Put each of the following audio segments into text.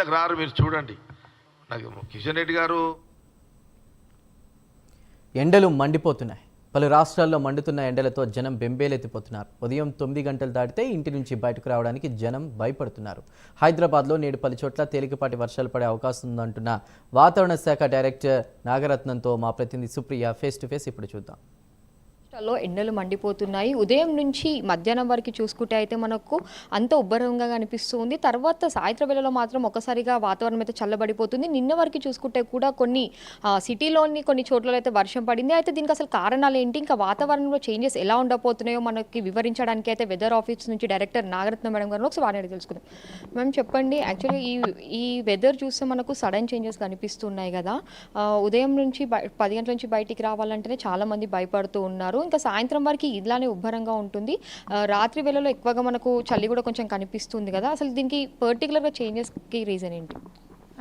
ఎండ్లకు రారు, మీరు చూడండి. నాకు కిషన్ రెడ్డి గారు. ఎండలు మండిపోతున్నాయి. పలు రాష్ట్రాల్లో మండుతున్న ఎండలతో జనం బెంబేలెత్తిపోతున్నారు. ఉదయం 9 గంటలు దాటితే ఇంటి నుంచి బయటకు రావడానికి జనం భయపడుతున్నారు. హైదరాబాద్లో నేడు పలు చోట్ల తేలికపాటి వర్షాలు పడే అవకాశం ఉందంటున్న వాతావరణ శాఖ డైరెక్టర్ నాగరత్నంతో మా ప్రతినిధి సుప్రియ ఫేస్ టు ఫేస్ ఇప్పుడు చూద్దాం. రాష్ట్రాల్లో ఎండలు మండిపోతున్నాయి. ఉదయం నుంచి మధ్యాహ్నం వరకు చూసుకుంటే అయితే మనకు అంత ఉబ్బరంగా కనిపిస్తుంది. తర్వాత సాయంత్రం వేళలో మాత్రం ఒకసారిగా వాతావరణం అయితే చల్లబడిపోతుంది. నిన్న వరకు చూసుకుంటే కూడా కొన్ని సిటీలోని కొన్ని చోట్ల అయితే వర్షం పడింది. అయితే దీనికి అసలు కారణాలు ఏంటి, ఇంకా వాతావరణంలో చేంజెస్ ఎలా ఉండబోతున్నాయో మనకి వివరించడానికి అయితే వెదర్ ఆఫీస్ నుంచి డైరెక్టర్ నాగరత్న మేడం గారు ఒకసారి వారిని తెలుసుకుందాం. మ్యామ్ చెప్పండి, యాక్చువల్లీ ఈ వెదర్ చూస్తే మనకు సడన్ చేంజెస్ కనిపిస్తున్నాయి కదా. ఉదయం నుంచి 10 గంటల నుంచి బయటికి రావాలంటేనే చాలామంది భయపడుతూ ఉన్నారు. ఇంకా సాయంత్రం వరకు ఇలానే ఉబ్బరంగా ఉంటుంది. రాత్రి వేళలో ఎక్కువగా మనకు చలి కూడా కొంచెం కనిపిస్తుంది కదా. అసలు దీనికి పర్టికులర్గా చేంజెస్కి రీజన్ ఏంటి?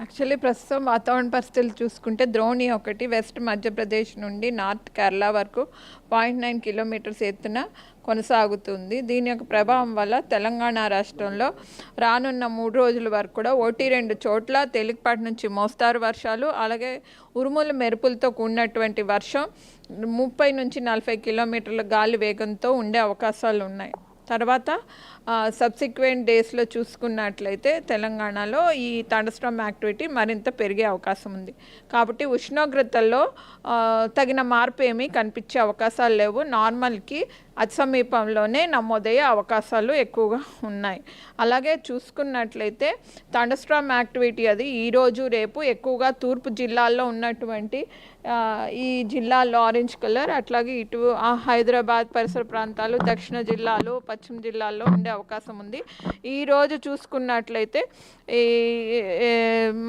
యాక్చువల్లీ ప్రస్తుతం వాతావరణ పరిస్థితులు చూసుకుంటే ద్రోణి ఒకటి వెస్ట్ మధ్యప్రదేశ్ నుండి నార్త్ కేరళ వరకు 0.9 కిలోమీటర్స్ ఎత్తున కొనసాగుతుంది. దీని యొక్క ప్రభావం వల్ల తెలంగాణ రాష్ట్రంలో రానున్న 3 రోజుల వరకు కూడా 1-2 చోట్ల తేలికపాటి నుంచి మోస్తారు వర్షాలు, అలాగే ఉరుములు మెరుపులతో కూడినటువంటి వర్షం 30 నుంచి 40 కిలోమీటర్ల గాలి వేగంతో ఉండే అవకాశాలు ఉన్నాయి. తర్వాత సబ్సిక్వెంట్ డేస్లో చూసుకున్నట్లయితే తెలంగాణలో ఈ థండర్స్టార్మ్ యాక్టివిటీ మరింత పెరిగే అవకాశం ఉంది. కాబట్టి ఉష్ణోగ్రతల్లో తగిన మార్పు ఏమీ కనిపించే అవకాశాలు లేవు. నార్మల్కి అతి సమీపంలోనే నమోదయ్యే అవకాశాలు ఎక్కువగా ఉన్నాయి. అలాగే చూసుకున్నట్లయితే థండర్స్టార్మ్ యాక్టివిటీ అది ఈరోజు రేపు ఎక్కువగా తూర్పు జిల్లాల్లో ఉన్నటువంటి ఈ జిల్లాల్లో ఆరెంజ్ కలర్, అట్లాగే ఇటు హైదరాబాద్ పరిసర ప్రాంతాలు, దక్షిణ జిల్లాలు, పశ్చిమ జిల్లాల్లో ఉండే అవకాశం ఉంది. ఈరోజు చూసుకున్నట్లయితే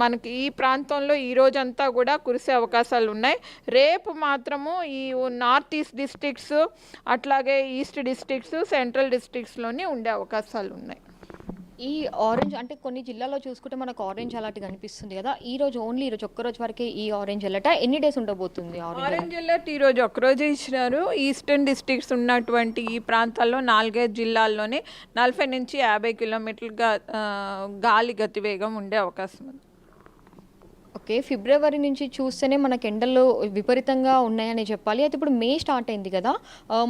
మనకి ఈ ప్రాంతంలో ఈ రోజంతా కూడా కురిసే అవకాశాలు ఉన్నాయి. రేపు మాత్రము ఈ నార్త్ ఈస్ట్ డిస్ట్రిక్ట్స్, అట్లాగే ఈస్ట్ డిస్ట్రిక్ట్స్, సెంట్రల్ డిస్ట్రిక్ట్స్లోనే ఉండే అవకాశాలు ఉన్నాయి. ఈ ఆరెంజ్ అంటే కొన్ని జిల్లాల్లో చూసుకుంటే మనకు ఆరెంజ్ అలర్ట్ కనిపిస్తుంది కదా. ఈరోజు ఒక్కరోజు వరకే ఈ ఆరెంజ్ అలర్ట్, ఎన్ని డేస్ ఉండబోతుంది ఆరెంజ్ అలర్ట్? ఈరోజు ఒక్కరోజే ఇచ్చినారు. ఈస్టర్న్ డిస్ట్రిక్ట్స్ ఉన్నటువంటి ఈ ప్రాంతాల్లో 4-5 జిల్లాల్లోనే 40 నుంచి 50 కిలోమీటర్లుగా గాలి గతివేగం ఉండే అవకాశం ఉంది. ఓకే, ఫిబ్రవరి నుంచి చూస్తేనే మనకు ఎండలు విపరీతంగా ఉన్నాయని చెప్పాలి. అయితే ఇప్పుడు మే స్టార్ట్ అయింది కదా,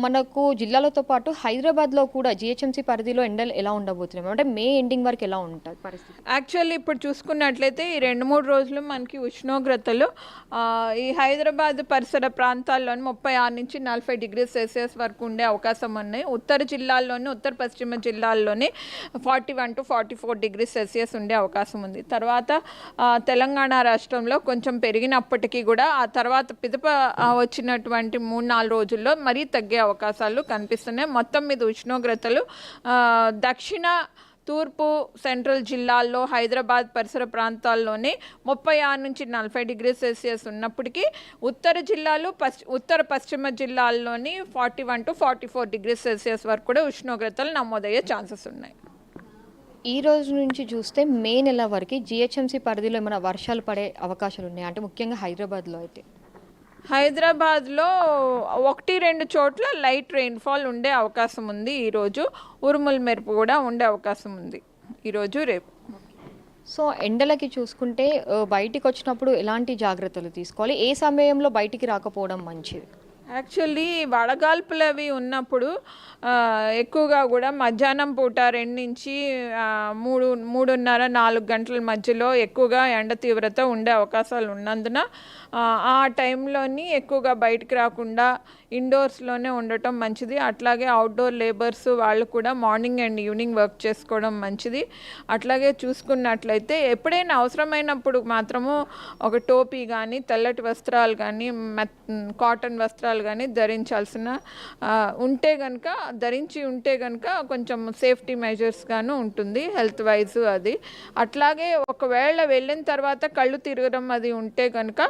మనకు జిల్లాలతో పాటు హైదరాబాద్లో కూడా జిహెచ్ఎంసీ పరిధిలో ఎండలు ఎలా ఉండబోతున్నాయి, అంటే మే ఎండింగ్ వరకు ఎలా ఉంటుంది పరిస్థితి? యాక్చువల్లీ ఇప్పుడు చూసుకున్నట్లయితే ఈ 2-3 రోజులు మనకి ఉష్ణోగ్రతలు ఈ హైదరాబాద్ పరిసర ప్రాంతాల్లోని 36 నుంచి 40 డిగ్రీస్ సెల్సియస్ వరకు ఉండే అవకాశం ఉన్నాయి. ఉత్తర జిల్లాల్లోని, ఉత్తర పశ్చిమ జిల్లాల్లోని 41 to 44 డిగ్రీస్ సెల్సియస్ ఉండే అవకాశం ఉంది. తర్వాత తెలంగాణ రాష్ట్రంలో కొంచెం పెరిగినప్పటికీ కూడా ఆ తర్వాత పిదప వచ్చినటువంటి 3-4 రోజుల్లో మరీ తగ్గే అవకాశాలు కనిపిస్తున్నాయి. మొత్తం మీద ఉష్ణోగ్రతలు దక్షిణ, తూర్పు, సెంట్రల్ జిల్లాల్లో, హైదరాబాద్ పరిసర ప్రాంతాల్లోనే 36 నుంచి 40 డిగ్రీస్ సెల్సియస్ ఉన్నప్పటికీ ఉత్తర జిల్లాలు, ఉత్తర పశ్చిమ జిల్లాల్లోని 41 to 44 డిగ్రీస్ సెల్సియస్ వరకు కూడా ఉష్ణోగ్రతలు నమోదయ్యే ఛాన్సెస్ ఉన్నాయి. ఈ రోజు నుంచి చూస్తే మే నెల వరకు జిహెచ్ఎంసీ పరిధిలో ఏమైనా వర్షాలు పడే అవకాశాలు ఉన్నాయి, అంటే ముఖ్యంగా హైదరాబాద్లో? అయితే హైదరాబాద్లో 1-2 చోట్ల లైట్ రెయిన్ఫాల్ ఉండే అవకాశం ఉంది. ఈరోజు ఉరుముల మెరుపు కూడా ఉండే అవకాశం ఉంది ఈరోజు రేపు. సో ఎండలకి చూసుకుంటే బయటికి వచ్చినప్పుడు ఎలాంటి జాగ్రత్తలు తీసుకోవాలి, ఏ సమయంలో బయటికి రాకపోవడం మంచిది? యాక్చువల్లీ వడగాల్పులు అవి ఉన్నప్పుడు ఎక్కువగా కూడా మధ్యాహ్నం పూట 2 నుంచి 3:30-4 గంటల మధ్యలో ఎక్కువగా ఎండ తీవ్రత ఉండే అవకాశాలు ఉన్నందున ఆ టైంలోని ఎక్కువగా బయటికి రాకుండా ఇండోర్స్లోనే ఉండటం మంచిది. అట్లాగే అవుట్డోర్ లేబర్స్ వాళ్ళు కూడా మార్నింగ్ అండ్ ఈవినింగ్ వర్క్ చేసుకోవడం మంచిది. అట్లాగే చూసుకున్నట్లయితే ఎప్పుడైనా అవసరమైనప్పుడు మాత్రము ఒక టోపీ కానీ, తెల్లటి వస్త్రాలు కానీ, కాటన్ వస్త్రాలు కానీ ధరించాల్సిన ధరించి ఉంటే కనుక కొంచెం సేఫ్టీ మెజర్స్ గాను ఉంటుంది హెల్త్ వైజ్ అది. అట్లాగే ఒకవేళ వెళ్ళిన తర్వాత కళ్ళు తిరగడం అది ఉంటే కనుక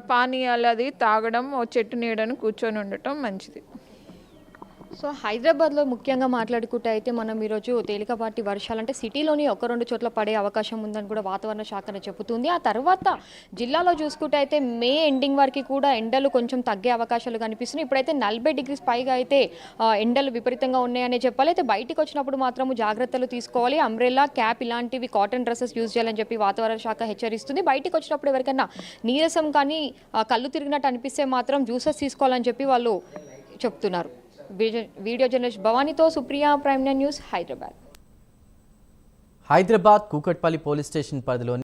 పానీయాలు అది తాగడం, చెట్టు నీడను కూర్చొని ఉండటం మంచిది. సో హైదరాబాద్లో ముఖ్యంగా మాట్లాడుకుంటే అయితే మనం ఈరోజు తేలికపాటి వర్షాలు అంటే సిటీలోని ఒక రెండు చోట్ల పడే అవకాశం ఉందని కూడా వాతావరణ శాఖ చెబుతుంది. ఆ తర్వాత జిల్లాలో చూసుకుంటే అయితే మే ఎండింగ్ వరకు కూడా ఎండలు కొంచెం తగ్గే అవకాశాలు కనిపిస్తున్నాయి. ఇప్పుడైతే 40 డిగ్రీస్ పైగా అయితే ఎండలు విపరీతంగా ఉన్నాయనే చెప్పాలి. అయితే బయటికి వచ్చినప్పుడు మాత్రం జాగ్రత్తలు తీసుకోవాలి. అంబ్రెల్లా, క్యాప్ ఇలాంటివి కాటన్ డ్రెస్సెస్ యూజ్ చేయాలని చెప్పి వాతావరణ శాఖ హెచ్చరిస్తుంది. బయటికి వచ్చినప్పుడు ఎవరికైనా నీరసం కానీ కళ్ళు తిరిగినట్టు అనిపిస్తే మాత్రం జ్యూసెస్ తీసుకోవాలని చెప్పి వాళ్ళు చెప్తున్నారు. వీడియో జర్నలిస్ట్ భవానీతో Supriya, prime news, Hyderabad. Hyderabad Kukatpally police station పరిధిలోని